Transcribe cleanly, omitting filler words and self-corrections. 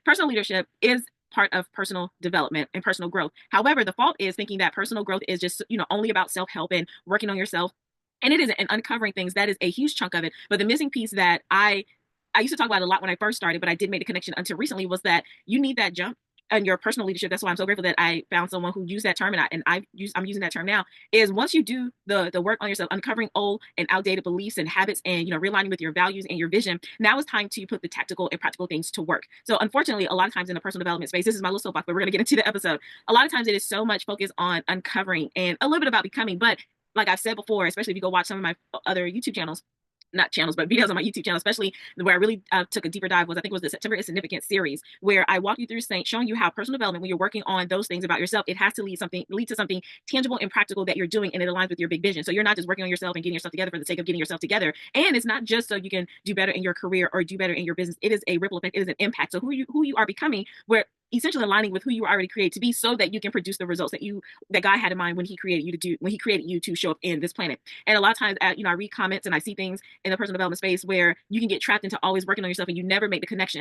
personal leadership is part of personal development and personal growth. However, the fault is thinking that personal growth is just, only about self-help and working on yourself. And it isn't, and uncovering things, that is a huge chunk of it. But the missing piece that I used to talk about it a lot when I first started, but I did make the connection until recently, was that you need that jump in your personal leadership. That's why I'm so grateful that I found someone who used that term, and I'm using that term now. Is once you do the work on yourself, uncovering old and outdated beliefs and habits, and realigning with your values and your vision, now it's time to put the tactical and practical things to work. So unfortunately, a lot of times in the personal development space, this is my little soapbox, but we're going to get into the episode. A lot of times it is so much focus on uncovering and a little bit about becoming, but like I've said before, especially if you go watch some of my other YouTube channels, not channels, but videos on my YouTube channel, especially where I really took a deeper dive, was, I think it was the September is Significant series, where I walk you through showing you how personal development, when you're working on those things about yourself, it has to lead to something tangible and practical that you're doing, and it aligns with your big vision. So you're not just working on yourself and getting yourself together for the sake of getting yourself together. And it's not just so you can do better in your career or do better in your business. It is a ripple effect. It is an impact. So who you are becoming, where essentially aligning with who you were already created to be, so that you can produce the results that God had in mind when He created you to show up in this planet. And a lot of times, I read comments and I see things in the personal development space where you can get trapped into always working on yourself, and you never make the connection